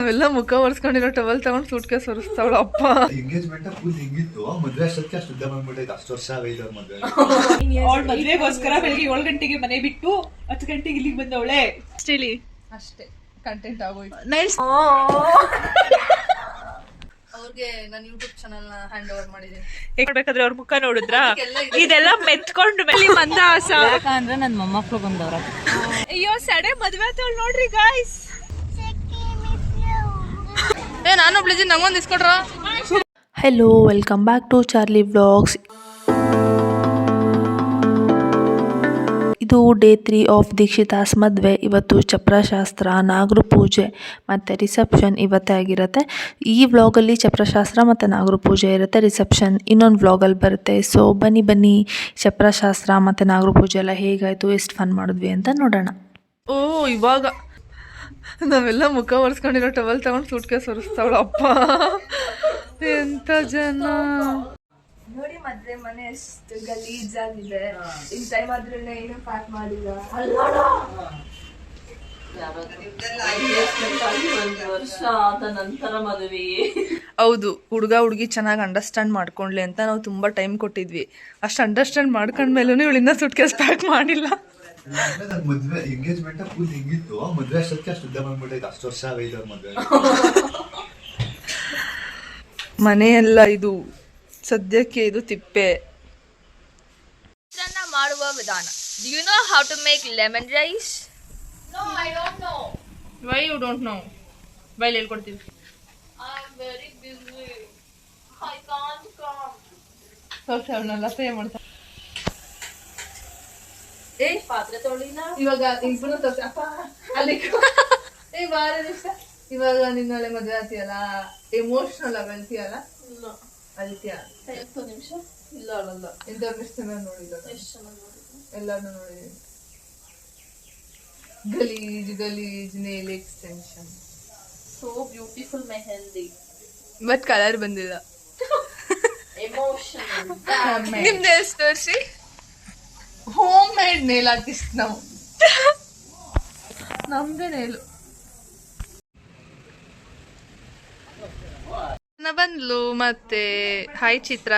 ನಾವೆಲ್ಲ ಮುಖ ಒರೆಸ್ಕೊಂಡಿರೋ ಟವಲ್ ತಗೊಂಡು ಸೂಟ್ ಕೇಸ್ ಒರೆಸ್ತಾವಳ ಅಪ್ಪ. ಎಂಗೇಜ್ಮೆಂಟ್ ಫುಲ್ ಹಿಂಗಿತ್ತು, ಮದ್ವೆ ಅಷ್ಟಕ್ಕೆ ಅಷ್ಟು ಉದ್ದ ಬಂದ್ಬಿಟ್ಟೈತೆ. ಅಷ್ಟು ವರ್ಷ ಆಗೈತೆ ಅವ್ರ ಮದ್ವೆ. ಅವಳ ಮದ್ವೆಗೋಸ್ಕರ ಬೆಳಿಗ್ಗೆ 7 ಗಂಟೆಗೆ ಮನೆ ಬಿಟ್ಟು 10 ಗಂಟೆಗೆ ಇಲ್ಲಿಗೆ ಬಂದವಳೆ. ಅಷ್ಟೇಳಿ ಅಷ್ಟೇ ಕಂಟೆಂಟ್ ಆಗೋಯ್ತು. ಅವ್ರಿಗೆ ನಾನು ಯೂಟ್ಯೂಬ್ ಚಾನಲ್ ನ ಹ್ಯಾಂಡ್ ಓವರ್ ಮಾಡಿದ್ದೀನಿ. ಬೇಕಾದ್ರೆ ಅವ್ರ ಮುಖ ನೋಡಿದ್ರ ಇದೆಲ್ಲ ಮೆತ್ಕೊಂಡು ಮೇಲೆ ಮಂದಹಾಸ ಅಂದ್ರೆ ನನ್ ಮೊಮ್ಮಕ್ಳು ಬಂದವ್ರ. ಅಯ್ಯೋ ಸಡೆ ಮದ್ವೆ ಆತವಳು ನೋಡ್ರಿ ಗಾಯ್ಸ್. ನಾನು ಒಬ್ಳಿದ್ದೀನಿ, ನಂಗೊಂದು ಇಸ್ಕೊಡ್ರ. Hello, welcome back to Charlie vlogs. ಇದು ಡೇ 3 ಆಫ್ ದೀಕ್ಷಿತಾಸ್ ಮದುವೆ. ಇವತ್ತು ಚಪ್ರಶಾಸ್ತ್ರ, ನಾಗರ ಪೂಜೆ ಮತ್ತು ರಿಸೆಪ್ಷನ್ ಇವತ್ತೇ ಆಗಿರುತ್ತೆ. ಈ ವ್ಲಾಗಲ್ಲಿ ಚಪ್ರಶಾಸ್ತ್ರ ಮತ್ತು ನಾಗರ ಪೂಜೆ ಇರುತ್ತೆ, ರಿಸೆಪ್ಷನ್ ಇನ್ನೊಂದು ವ್ಲಾಗಲ್ಲಿ ಬರುತ್ತೆ. ಸೊ ಬನ್ನಿ ಚಪ್ರಶಾಸ್ತ್ರ ಮತ್ತು ನಾಗರ ಪೂಜೆ ಎಲ್ಲ ಹೇಗಾಯಿತು, ಎಷ್ಟು ಫನ್ ಮಾಡಿದ್ವಿ ಅಂತ ನೋಡೋಣ. ಓ ಇವಾಗ ನಾವೆಲ್ಲ ಮುಖ ಒರೆಸ್ಕೊಂಡಿರೋ ಟವಲ್ ತಗೊಂಡು ಸೂಟ್ ಕೇಸ್ ಒರೆಸ್ತಾವಳ ಅಪ್ಪ. ಎಂತ ಜನ ನೋಡಿ, ಮದ್ವೆ ಮನೆ ಎಷ್ಟು ಗಲೀಜಾಗಿದೆ. ಇನ್ ಟೈಮ್ ಆದ್ರೆ ಏನು ಪ್ಯಾಕ್ ಮಾಡಿಲ್ಲ. ಹೌದು, ಹುಡುಗ ಹುಡುಗಿ ಚೆನ್ನಾಗಿ ಅಂಡರ್ಸ್ಟ್ಯಾಂಡ್ ಮಾಡ್ಕೊಂಡ್ಲಿ ಅಂತ ನಾವು ತುಂಬಾ ಟೈಮ್ ಕೊಟ್ಟಿದ್ವಿ. ಅಷ್ಟು ಅಂಡರ್ಸ್ಟ್ಯಾಂಡ್ ಮಾಡ್ಕೊಂಡ್ಮೇಲೂ ಇವಳಿಂದ ಸೂಟ್ ಕೇಸ್ ಪ್ಯಾಕ್ ಮಾಡಿಲ್ಲ. ಮದ್ವೆ ಎಂಗೇಜ್ಮೆಂಟ್ ಫುಲ್ ಹಿಂಗಿತ್ತು, ಮದ್ವೆ ಅಷ್ಟಕ್ಕೆ ಅಷ್ಟು ಉದ್ದ ಬಂದ್ಬಿಟ್ಟೈತೆ. ಅಷ್ಟು ವರ್ಷ ಆಗೈತೆ ಅವ್ರ ಮದ್ವೆ. ಮನೆಯೆಲ್ಲ ಇದು ಸದ್ಯಕ್ಕೆ ಇದು ತಿಪ್ಪೆ. ಚಿತ್ರಾನ್ನ ಮಾಡುವ ವಿಧಾನ. Do you know how to make lemon rice? No, I don't know. Why you don't know? ಬೈಲ್ ಹೇಳ್ಕೊಡ್ತೀವಿ. I'm very busy. I can't come. ಸ್ವಲ್ಪ ಅವನ್ನೆಲ್ಲ ಪೇ ಮಾಡ್ತಾರೆ. ಪಾತ್ರೆ ತೊಳಿನ ಇವಾಗ ಇಬ್ಬರು ಅಪ್ಪ ಅಲ್ಲಿ ಬಾರ ನಿಮಿಷ. ಇವಾಗ ನಿನ್ನಳೆ ಮದ್ವೆ ಆಗ್ತೀಯಲ್ಲ, ಎಮೋಷನಲ್ ಆಗಿ ಅಳ್ತೀಯಲ್ಲ, ಅಳ್ತೀಯ. 10 ನಿಮಿಷ ಇಲ್ಲ ಅಳಲ್ಲ. ಇಂಟರ್ನೆಸ್ಟ್ ಚೆನ್ನಾಗಿ ನೋಡಿಲ್ಲ, ಎಷ್ಟು ಚೆನ್ನಾಗಿ ನೋಡಿದ್ರು. ಎಲ್ಲಾನು ನೋಡಿದೀನಿ. ಗಲೀಜ್ nail extension, So beautiful mehendi. But colour ಬಂದಿಲ್ಲ. Emotional. ನಿಮ್ದು ಎಷ್ಟು ತೋರಿಸಿ. ಹೋಮ್ ಮೇಡ್ ನೇಲ್ ಆರ್ಟಿಸ್ಟ್ ನಾವು. ನಮ್ದೇ ನೇಲು ಬಂದ್ಲು. ಮತ್ತೆ ಹಾಯ್ ಚಿತ್ರ.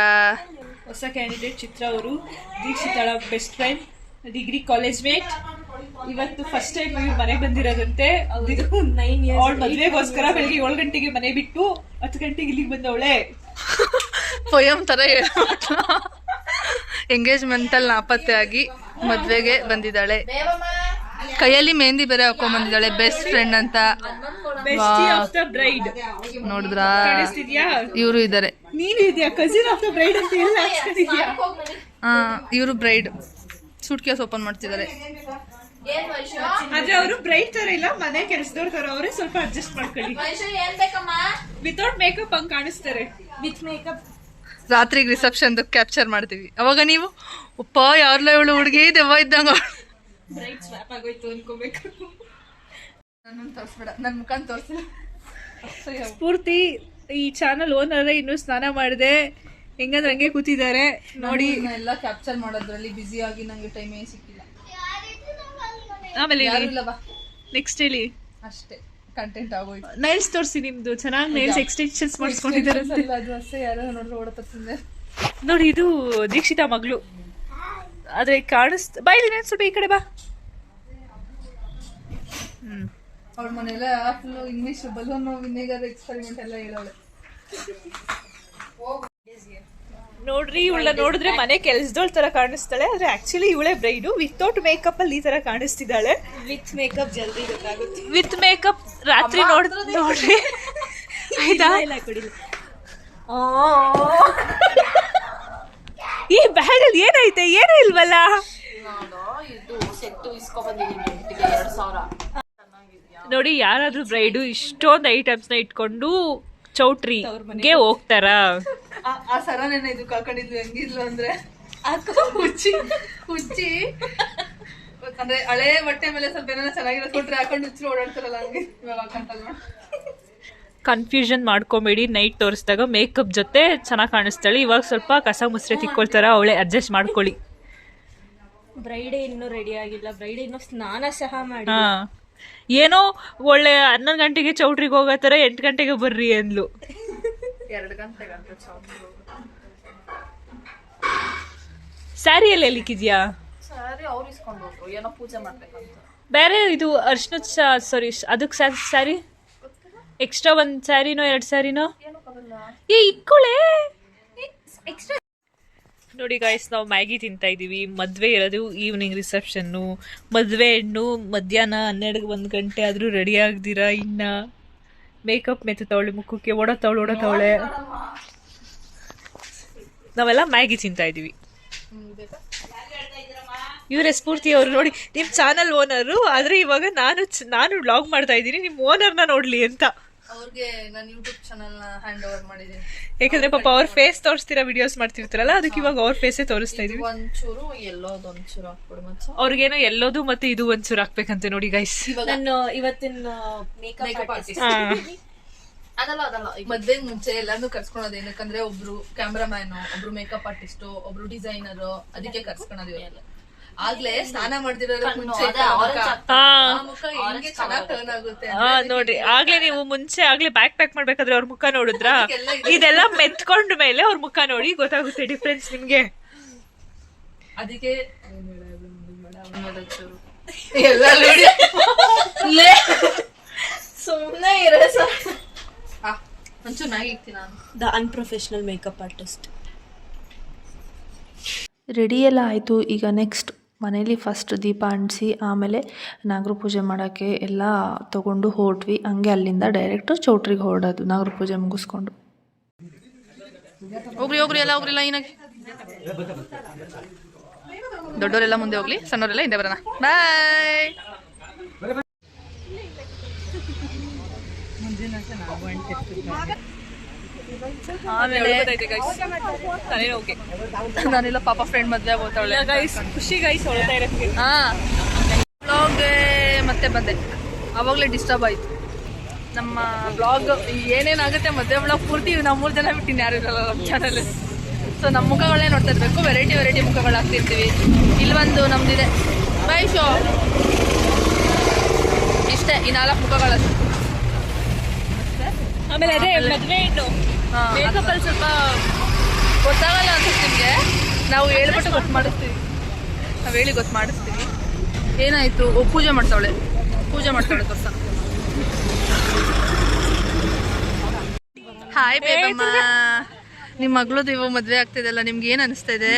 ಹೊಸ ಕ್ಯಾಂಡಿಡೇಟ್ ಚಿತ್ರ ಅವರು, ದೀಕ್ಷಿತಾಳ best friend, degree college mate. ಇವತ್ತು ಫಸ್ಟ್ ಟೈಮ್ ಮನೆಗೆ ಬಂದಿರೋದಂತೆ. ಅವಳ ಮದ್ವೆಗೋಸ್ಕರ ಬೆಳಿಗ್ಗೆ 7 ಗಂಟೆಗೆ ಮನೆ ಬಿಟ್ಟು 10 ಗಂಟೆಗೆ ಇಲ್ಲಿಗೆ ಬಂದವಳೆ. ಪೊಯಮ್ ತರ ಎಂಗೇಜ್ಮೆಂಟ್ ಅಲ್ಲಿ ನಾಪತ್ತೆ ಆಗಿ ಮದ್ವೆಗೆ ಬಂದಿದ್ದಾಳೆ. ಕೈಯಲ್ಲಿ ಮೆಹಂದಿ ಬೇರೆ ಹಾಕೊಂಡ್ ಬಂದಿದ್ದಾಳೆ, ಬೆಸ್ಟ್ ಫ್ರೆಂಡ್ ಅಂತ. ಬೆಸ್ಟಿ ಆಫ್ ದ ಬ್ರೈಡ್ ನೋಡಿದ್ರ ಕಾಣಿಸ್ತಿದ್ಯಾ? ಇವರು ಇದಾರೆ. ನೀನು ಇದೆಯಾ ಕಸಿನ್ ಆಫ್ ದ ಬ್ರೈಡ್ ಅಂತ ಎಲ್ಲ ಹಾಕ್ಸ್ಕೊಂಡಿದ್ಯಾ? ಇವರು ಬ್ರೈಡ್. ಸೂಟ್ ಕೇಸ್ ಓಪನ್ ಮಾಡ್ತಿದ್ದಾರೆ. ಆದ್ರೆ ಅವರು ಬ್ರೈಡ್ ತರ ಇಲ್ಲ, ಮನೆ ಕೆಲಸದವ್ರ ತರ. ಅವರೇ ಸ್ವಲ್ಪ ಅಡ್ಜಸ್ಟ್ ಮಾಡ್ಕೊಳ್ಳಿ. ವಿತೌಟ್ ಮೇಕಪ್ ಹಂಗ್ ಕಾಣಿಸ್ತಾರೆ. ವಿತ್ ಮೇಕಪ್ ರಾತ್ರಿಗೆ ರಿಸೆಪ್ಷನ್ ಕ್ಯಾಪ್ಚರ್ ಮಾಡ್ತೀವಿ. ಅವಾಗ ನೀವು ಉಪ್ಪ ಯಾರ್ಲ ಇವಳು ಹುಡುಗಿ ದೆವ್ವ ಇದ್ದಂಗ. ಬ್ರೈಡ್ ಸ್ವಾಪ್ ಆಗೋಯ್ತು ಅನ್ಕೋಬೇಕು. ನನ್ನ ತೋರಿಸ್ಬೇಡ, ನನ್ನ ಮುಖ ತೋರಿಸಿಲ್ಲ. ಸ್ಫೂರ್ತಿ ಈ ಚಾನಲ್ ಓನರ್ ಇನ್ನು ಸ್ನಾನ ಮಾಡಿದೆ, ಹೆಂಗಂದ್ರೆ ಹಂಗೆ ಕೂತಿದ್ದಾರೆ ನೋಡಿ. ಎಲ್ಲ ಕ್ಯಾಪ್ಚರ್ ಮಾಡೋದ್ರಲ್ಲಿ ಬಿಸಿ ಆಗಿ ನಂಗೆ ಟೈಮೇ ಸಿಕ್ಕಿಲ್ಲ. ಆಮೇಲೆ ಯಾರಿಲ್ಲವಾ, ನೆಕ್ಸ್ಟ್ ಹೇಳಿ. ಅಷ್ಟೇ ಕಂಟೆಂಟ್ ಆಗೋಯ್ತು. ನೈಲ್ಸ್ ತೋರಿಸಿ ನಿಮ್ದು. ಚೆನ್ನಾಗಿ ನೈಲ್ಸ್ ಎಕ್ಸ್ಟೆನ್ಷನ್ಸ್ ಮಾಡಿಸ್ಕೊಂಡಿದ್ದಾರೆ. ಅದು ಅಷ್ಟೇ, ಯಾರೋ ನೋಡ್ರಿ ಓಡತ್ತಿಂದೆ ನೋಡಿ. ಇದು ದೀಕ್ಷಿತಾ ಮಗಳು. ಆದ್ರೆ ಬಾಯಿಲಿ ಸ್ವಲ್ಪ ಈ ಕಡೆ ಬಾ. ಅವಳ ಮನೆಯಲ್ಲ full English balloon vinegar experiment ಎಲ್ಲ ಹೇಳೋಳೆ. ನೋಡ್ರಿ, ಇವಳ ನೋಡಿದ್ರೆ ಮನೆ ಕೆಲ್ಸದೋಳ್ ತರ ಕಾಣಿಸ್ತಾಳೆ, ಆದ್ರೆ ಆಕ್ಚುಲಿ ಇವಳೇ ಬ್ರೈಡು. ವಿತೌಟ್ ಮೇಕಪ್ ಅಲ್ಲಿ ಈ ತರ ಕಾಣಿಸ್ತಿದ್ದಾಳೆ. ವಿತ್ ಮೇಕಪ್ ಜಲ್ದಿ ಗೊತ್ತಾಗುತ್ತೆ. ವಿತ್ ಮೇಕಪ್ ರಾತ್ರಿ ನೋಡ್ರಿ. ಆಯ್ತಾ? ಈ ಬ್ಯಾಗ್ ಅಲ್ಲಿ ಏನೈತೆ? ಏನೂ ಇಲ್ವಲ್ಲ. ಇದು ಸೆಟ್ ಇಸ್ಕೊಬಂದಿದ್ದೀನಿ 2,000. ನೋಡಿ, ಯಾರಾದ್ರೂ ಬ್ರೈಡು ಇಷ್ಟೊಂದು ಐಟಮ್ಸ್ ನ ಇಟ್ಕೊಂಡು ಚೌಟ್ರಿಗೆ ಹೋಗ್ತಾರ? ಆ ಸರನೇನ ಇದು ಕಾಕೊಂಡಿದ್ಲು ಹೆಂಗಿದ್ಲು ಅಂದ್ರೆ ಹುಚ್ಚಿ ಅಂದ್ರೆ ಹಳೆ ಬಟ್ಟೆ ಮೇಲೆ ಸ್ವಲ್ಪ ಏನಾರ ಚೆನ್ನಾಗಿರೋ ಕೊಟ್ರೆ ಹಾಕೊಂಡು ಹುಚ್ಚಿ ಓಡಾಡ್ತಾರಲ್ಲ, ಹಂಗೆ ಇವಾಗ ಹಾಕೊಂತಲ್ವ. ಕನ್ಫ್ಯೂಷನ್ ಮಾಡ್ಕೊಬೇಡಿ. ನೈಟ್ ತೋರಿಸಿದಾಗ ಮೇಕಪ್ ಜೊತೆ ಚೆನ್ನಾಗಿ ಕಾಣಿಸ್ತಾಳೆ. ಇವಾಗ ಸ್ವಲ್ಪ ಕಸ ಮುಸ್ರೆ ತಿಕ್ಕೊಳ್ತಾರ, ಅವಳೇ ಅಡ್ಜಸ್ಟ್ ಮಾಡ್ಕೊಳ್ಳಿ. ಬ್ರೈಡೆ ಇನ್ನೂ ರೆಡಿ ಆಗಿಲ್ಲ. ಬ್ರೈಡೆ ಇನ್ನೂ ಸ್ನಾನ ಸಹ ಮಾಡಿ. ಏನೋ ಒಳ್ಳೆ 11 ಗಂಟೆಗೆ ಚೌಟ್ರಿಗೆ ಹೋಗೋ ಥರ 8 ಗಂಟೆಗೆ ಬರ್ರಿ ಅಂದ್ಲು. 2 ಗಂಟೆಗೆ ಅಂತ ಸ್ಯಾರಿ ಎಲ್ಲ ಎಲ್ಲಿಕ್ಕಿದ್ಯಾ? ಸರಿ ಅವ್ರು ಇಸ್ಕೊಂಡು ಹೋದ್ರು, ಏನೋ ಪೂಜೆ ಮಾಡ್ಬೇಕಂತ. ಬೇರೆ ಇದು ಅರ್ಶಿನದ ಸಾರಿ ಅದಕ್ಕೆ ಸ್ಯಾರಿ ಎಕ್ಸ್ಟ್ರಾ 1 ಸ್ಯಾರಿನೋ 2 ಸ್ಯಾರಿನೋ ಏ ಇಟ್ಕೊಳ್ಳೆ. ನೋಡಿ ಗಾಯ್ಸ್, ನಾವು ಮ್ಯಾಗಿ ತಿಂತಾ ಇದೀವಿ. ಮದುವೆ ಇರೋದು ಈವ್ನಿಂಗ್ ರಿಸೆಪ್ಷನ್ನು. ಮದುವೆ ಹೆಣ್ಣು ಮಧ್ಯಾಹ್ನ 12-1 ಗಂಟೆ ಆದರೂ ರೆಡಿ ಆಗ್ದಿರಾ ಇನ್ನ ಮೇಕಪ್ ಮೆತ್ತವಳೆ, ಮುಖಕ್ಕೆ ಓಡತಾವಳೆ. ನಾವೆಲ್ಲ ಮ್ಯಾಗಿ ತಿಂತಾ ಇದೀವಿ. ಇವರೇ ಸ್ಫೂರ್ತಿ ಅವರು. ನೋಡಿ, ನಿಮ್ಮ ಚಾನಲ್ ಓನರು, ಆದರೆ ಇವಾಗ ನಾನು ವ್ಲಾಗ್ ಮಾಡ್ತಾ ಇದ್ದೀನಿ ನಿಮ್ಮ ಓನರ್ನ ನೋಡ್ಲಿ ಅಂತ. ಅವ್ರಿಗೆ ನಾನು ಯೂಟ್ಯೂಬ್ ಚಾನಲ್ ಹ್ಯಾಂಡ್ ಓವರ್ ಮಾಡಿದ್ದೀನಿ. ಯಾಕಂದ್ರೆ ಪಾಪ ಅವ್ರ ಫೇಸ್ ತೋರಿಸ್ತೀರಾ, ವಿಡಿಯೋಸ್ ಮಾಡ್ತಿರ್ತಾರಲ್ಲ, ಅದಕ್ಕೆ ಇವಾಗ ಅವ್ರ ಫೇಸೇ ತೋರಿಸ್ತಾ ಇದೀವಿ. ಒಂಚೂರು ಎಲ್ಲೋದು ಒಂಚೂರು ಹಾಕ್ಬಿಡು ಮಚ್ಚ. ಅವ್ರಿಗೇನೋ ಎಲ್ಲೋದು ಮತ್ತೆ ಇದು ಒಂಚೂರು ಹಾಕ್ಬೇಕಂತೆ ನೋಡಿ ಗೈಸ್. ನಾನು ಇವತ್ತಿನ ಮೇಕಪ್ ಅದಲ್ಲ ಮದ್ವೆ ಮುಂಚೆ ಎಲ್ಲಾನು ಕರ್ಸ್ಕೊಳೋದು. ಏನಕ್ಕಂದ್ರೆ ಒಬ್ರು ಕ್ಯಾಮ್ರಾಮ್ಯಾನ್, ಒಬ್ರು ಮೇಕಪ್ ಆರ್ಟಿಸ್ಟ್, ಒಬ್ರು ಡಿಸೈನರ್, ಅದಕ್ಕೆ ಕರ್ಸ್ಕೊಳೋದು. ಆಗ್ಲೇ ಸ್ನಾನ ಮಾಡ್ದಿರೋದ್ರ ಮುಂಚೆ ಚೆನ್ನಾಗಿ ಟರ್ನ್ ಆಗುತ್ತೆ. ನೋಡ್ರಿ, ಆಗ್ಲೇ ನೀವು ಮುಂಚೆ ಬ್ಯಾಕ್ ಪ್ಯಾಕ್ ಮಾಡ್ಬೇಕಾದ್ರೆ ಅವ್ರ ಮುಖ ನೋಡಿದ್ರ, ಇದೆಲ್ಲ ಮೆತ್ಕೊಂಡ ಮೇಲೆ ಅವ್ರ ಮುಖ ನೋಡಿ ಗೊತ್ತಾಗುತ್ತೆ ಡಿಫ್ರೆನ್ಸ್ ನಿಮ್ಗೆ. ಅದಕ್ಕೆ ಸುಮ್ನೆ ಇರೋ ಒಂಚೂರು ಮ್ಯಾಗಿ ಇಕ್ತೀನಿ ನಾನು. The unprofessional makeup artist. Ready ಎಲ್ಲ ಆಯಿತು. ಈಗ ನೆಕ್ಸ್ಟ್ ಮನೇಲಿ ಫಸ್ಟ್ ದೀಪ ಅಂಟಿಸಿ ಆಮೇಲೆ ನಾಗರ ಪೂಜೆ ಮಾಡೋಕ್ಕೆ ಎಲ್ಲ ತೊಗೊಂಡು ಹೊರಟ್ವಿ. ಹಂಗೆ ಅಲ್ಲಿಂದ ಡೈರೆಕ್ಟು ಚೌಟ್ರಿಗೆ ಹೊರಡೋದು ನಾಗರ ಪೂಜೆ ಮುಗಿಸ್ಕೊಂಡು. ಹೋಗ್ರಿ ಎಲ್ಲ ಹೋಗ್ರಿ ಲೈನಾಗಿ. ದೊಡ್ಡವರೆಲ್ಲ ಮುಂದೆ ಹೋಗ್ಲಿ, ಸಣ್ಣವರೆಲ್ಲ ಹಿಂದೆ ಬರೋಣ. ಬಾಯ್. ನಾನೆಲ್ಲ ಪಾಪ ಫ್ರೆಂಡ್ ಮದ್ವೆ ಹೋಗ್ತಾವಳೆ. ಖುಷಿ ಗೈಸ್ ಹೊಳ್ತಾ ಇರಕ್ಕೆ. ಬ್ಲಾಗ್ ಮತ್ತೆ ಬಂದೆ, ಅವಾಗಲೇ ಡಿಸ್ಟರ್ಬ್ ಆಯ್ತು ನಮ್ಮ ಬ್ಲಾಗ್. ಏನೇನಾಗುತ್ತೆ ಮದುವೆ ಬ್ಲಾಗ್ ಪೂರ್ತಿ ನಾವು 3 ಜನ ಬಿಟ್ಟಿನಿ, ಯಾರು ಇರಲ್ಲ ನಮ್ಮ ಚಾನಲ್. ಸೊ ನಮ್ಮ ಮುಖಗಳನ್ನೇ ನೋಡ್ತಾ ಇರಬೇಕು. ವೆರೈಟಿ ಮುಖಗಳು ಹಾಕ್ತಿರ್ತೀವಿ. ಇಲ್ಲೊಂದು ನಮ್ದಿದೆ ಬೈ ಶೋ, ಇಷ್ಟೇ ಈ 4 ಮುಖಗಳಷ್ಟು. ಆಮೇಲೆ ಅದೇ ಮದುವೆ ಹೆಣ್ಣು ಮೇಕಪ್ ಅಲ್ಲಿ ಸ್ವಲ್ಪ ಗೊತ್ತಾಗಲ್ಲ ಅನ್ಸುತ್ತೆ ನಿಮಗೆ. ನಾವು ಹೇಳ್ಬಿಟ್ಟು ಗೊತ್ತು ಮಾಡಿಸ್ತೀವಿ, ನಾವು ಹೇಳಿ ಗೊತ್ತು ಮಾಡಿಸ್ತೀವಿ. ಏನಾಯ್ತು? ಪೂಜೆ ಮಾಡ್ತಾವಳೆ ತೋರ್ಸ. ಹಾಯ್ ಬೇಬಮ್ಮ, ನಿಮ್ಮ ಮಗಳದು ಇವಾಗ ಮದ್ವೆ ಆಗ್ತಿದೆಲ್ಲ, ನಿಮ್ಗೆ ಏನ್ ಅನಿಸ್ತಾ ಇದೆ?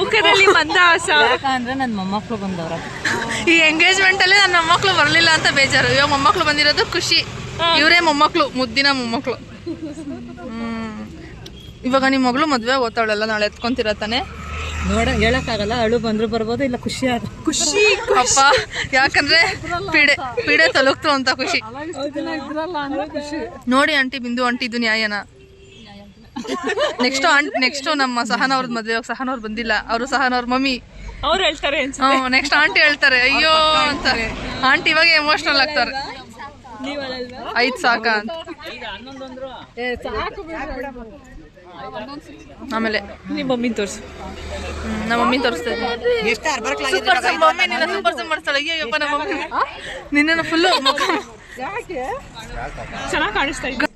ಮುಖದಲ್ಲಿ ಮಂದಹಾಸ. ಯಾಕಂದ್ರೆ ನನ್ನ ಮೊಮ್ಮಕ್ಳು ಬಂದವ್ರ. ಈ ಎಂಗೇಜ್ಮೆಂಟ್ ಅಲ್ಲಿ ನನ್ನ ಮೊಮ್ಮಕ್ಳು ಬರ್ಲಿಲ್ಲ ಅಂತ ಬೇಜಾರು. ಇವಾಗ ಮೊಮ್ಮಕ್ಳು ಬಂದಿರೋದು ಖುಷಿ. ಇವರೇ ಮೊಮ್ಮಕ್ಳು, ಮುದ್ದಿನ ಮೊಮ್ಮಕ್ಳು. ಇವಾಗ ನಿಮ್ಮ ಮಗಳು ಮದ್ವೆ ಓದ್ತಾವಳೆಲ್ಲ, ನಾಳೆ ಎತ್ಕೊಂತಿರ ತಾನೆ? ಹೇಳಕ್ಕಾಗಲ್ಲ, ಅಳು ಬಂದ್ರು ಬರ್ಬೋದು, ಇಲ್ಲ ಖುಷಿ ಅಪ್ಪ. ಯಾಕಂದ್ರೆ ಪೀಡೆ ತಲುಕ್ತು ಅಂತ ಖುಷಿ. ನೋಡಿ ಆಂಟಿ, ಬಿಂದು ಆಂಟಿ, ಇದು ನ್ಯಾಯನ? ನೆಕ್ಸ್ಟ್ ನಮ್ಮ ಸಹನ ಅವ್ರದ್ದು ಮದ್ವೆ. ಸಹನ ಅವ್ರು ಬಂದಿಲ್ಲ, ಅವರು ಸಹನ ಅವ್ರ ಮಮ್ಮಿ ಅವ್ರು ಹೇಳ್ತಾರೆ. ನೆಕ್ಸ್ಟ್ ಆಂಟಿ ಹೇಳ್ತಾರೆ ಅಯ್ಯೋ ಅಂತಾರೆ. ಆಂಟಿ ಇವಾಗ ಎಮೋಷನಲ್ ಆಗ್ತಾರೆ. 5 ಸಾಕ ಅಂತ. ಆಮೇಲೆ ನಿಮ್ಮ ಮಮ್ಮಿ ತೋರಿಸು. ನಮ್ಮ ಮಮ್ಮಿ ತೋರಿಸ್ತಾರೆ. ಸೂಪರ್ ಮಮ್ಮಿ, ನಿನ್ನ ಸೂಪರ್ ಸಮ್ ಮಾಡ್ತಾಳೆ. ಅಯ್ಯಪ್ಪ ನಮ್ಮ ಮಮ್ಮಿ ನಿನ್ನ ಫುಲ್ಲು ಚೆನ್ನಾಗಿ ಕಾಣಿಸ್ತಾ ಇದ್ದೆ.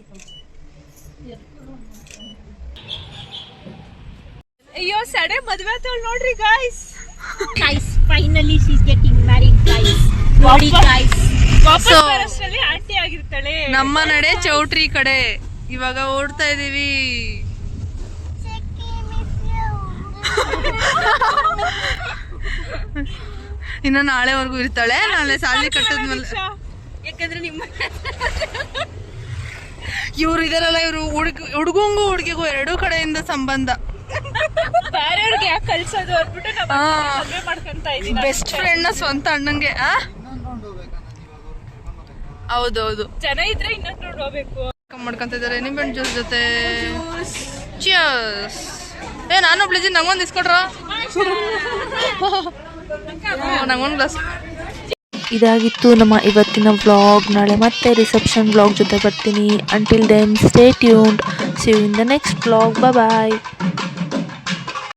ಅಯ್ಯೋ ಸಡೆ ಮದ್ವೆ ಆತವಳು ನೋಡ್ರಿ guys. Finally she is getting married guys. ವಾಪಸ್ ಬರೋಷ್ಟರಲ್ಲಿ ಆಂಟಿ ಆಗಿರ್ತಾಳೆ. ನಮ್ಮ ನಡೆ ಚೌಟ್ರಿ ಕಡೆ ಇವಾಗ ಓಡ್ತಾ ಇದೀವಿ. ಇನ್ನ ನಾಳೆವರೆಗೂ ಇರ್ತಾಳೆ. ನಾಳೆ ಸಾಲಿ ಕಟ್ಟದ್ಮೇಲೆ ಯಾಕಂದ್ರೆ ನಿಮ್ಮ ಇವ್ರು ಇದಾರಲ್ಲ, ಇವ್ರು ಹುಡುಗಂಗೂ ಹುಡುಗಿಗೂ 2 ಕಡೆಯಿಂದ ಸಂಬಂಧ. ಬೇರೆಯವ್ರಿಗೆ ಯಾಕೆ ಕಳ್ಸೋದು ಅಂದ್ಬಿಟ್ಟು ಮದ್ವೆ ಮಾಡ್ಕೊಂತ ಇದೀನಿ. ಬೆಸ್ಟ್ ಫ್ರೆಂಡ್ ನ ಸ್ವಂತ ಅಣ್ಣಂಗೆ. ಹೌದೌದು, ಜನ ಇದ್ರೆ ಇನ್ನೊಂದು ನೋಡ್ಕೋಬೇಕು. ಮಾಡ್ಕೊಂತ ಇದಾರೆ ನಿಂಬೆಹಣ್ಣು ಜ್ಯೂಸ್ ಜೊತೆ. ಚಿಯರ್ಸ್. ನಾನೊಬ್ಳು ಇದ್ದೀನಿ, ನಂಗೊಂದು ಇಸ್ಕೊಡ್ರ. ನಂಗೊಂದು ಗ್ಲಾಸ್. ಇದಾಗಿತ್ತು ನಮ್ಮ ಇವತ್ತಿನ ವ್ಲಾಗ್. ನಾಳೆ ಮತ್ತೆ ರಿಸೆಪ್ಷನ್ ವ್ಲಾಗ್ ಜೊತೆ ಬರ್ತೀನಿ. Until then stay tuned. See you in the next vlog. Bye.